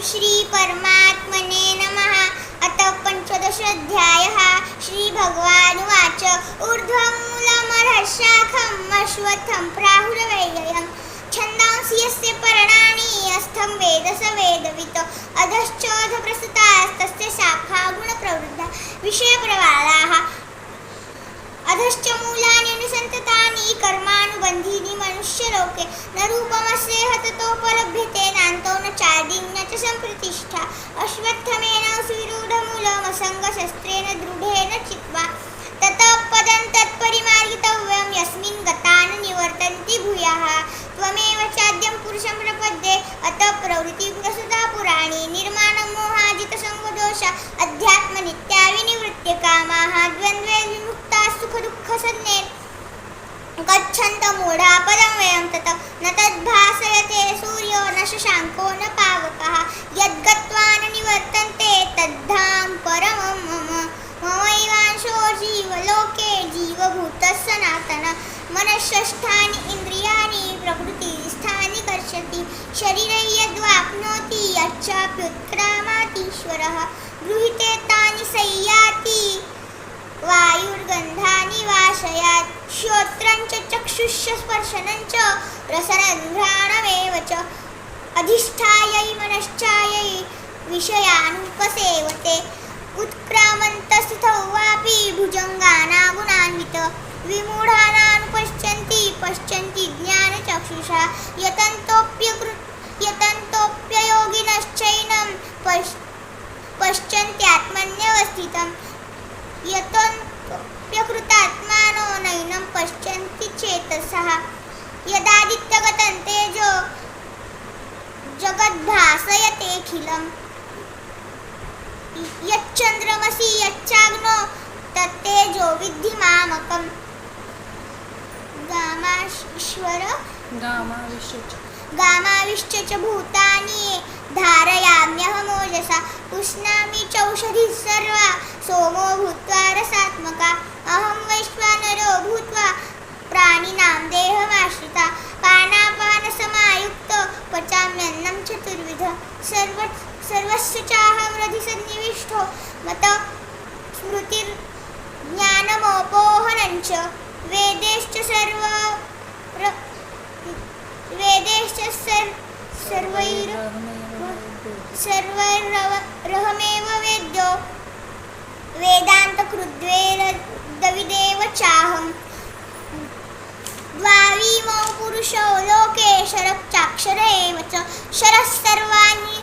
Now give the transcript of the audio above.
श्री परमात्मने नमः। अथ पंचदशोऽध्यायः। श्रीभगवानुवाच ऊर्ध्वमूलमर्हशाखम् अश्वत्थं प्राहुरव्ययम् छन्दांसि यस्य पर्णानि यस्थं वेद स वेदवित् अधश्चोऽधप्रसृतास्तस्य शाखा गुणप्रवृद्धा विषयप्रवालाः अधश्च मूलानि अनुसन्ततानि कर्मानुबन्धीनि मनुष्यलोके न रूपमस्येह ततोपलभ्यते नान्तो न चादिं न च सम्प्रतिष्ठा अश्वत्थमेन सुविरूढमूलमसङ्गशस्त्रेण दृढेन चित्वा ततः पदं तत्परिमार्गितव्यं यस्मिन् गता न निवर्तन्ति भूयः त्वमेव चाद्यं पुरुषं प्रपद्ये अतः प्रवृत्तिगुणसुधा पुराणी निर्माणमोहाजितसङ्गदोषा अध्यात्मनित्या विनिवृत्य कामाः द्वन्द्वे विमुक्ताः सुखदुःखसन्ने गच्छन्त मूढा पदं वयं ततः न तद्भासयते सूर्यो न शशाङ्को न पावकः यद्गत्वा न निवर्तन्ते तद्धाम परमं मम ममैवांशो जीवलोके जीवभूतः सनातनः मनःषष्ठानि इन्द्रियाणि प्रकृतिस्थानि कर्षति शरीरं यद्वाप्नोति यच्चाप्युत्क्रामातीश्वरः गृहीते तानि संयाति वायुर्गन्धानि वाशयात् श्रोत्रं च चक्षुश्च स्पर्शनं च रसनघ्राणमेव च अधिष्ठायै मनश्चायै विषयानुपसेवते उत्क्रामन्तस्थितौ वापि भुजङ्गानागुणान्वितः विमूढानानुपश्यन्ति पश्यन्ति ज्ञानचक्षुषा यतन्तोऽप्ययोगिनश्चैनं पश्यन्त्यात्मन्यवस्थितं यतन्तोऽप्यकृतात्मानो नैनं पश्यन्ति चेतसः यदादित्यगतं तेजो जगद्भासयतेऽखिलम् यच्चन्द्रमसि यच्चाग्नो तत्तेजो विद्धि मामकम् गामाविश्य च भूतानि धारयाम्यहमोजसा पुष्णामि चौषधिः सर्वा सोमो भूत्वा रसात्मका अहं वैश्वानरो भूत्वा प्राणिनां देहमाश्रिता पानापानसमायुक्तो पचाम्यन्नं चतुर्विधः सर्वस्य चाहं हृदि सन्निविष्टो मतः स्मृतिर्ज्ञानमपोहनं च वेदैश्च सर्वैरहमेव वेद्यो वेदान्तकृद्वेदविदेव चाहं द्वाविमौ पुरुषौ लोके क्षरश्चाक्षर एव च क्षरः सर्वाणि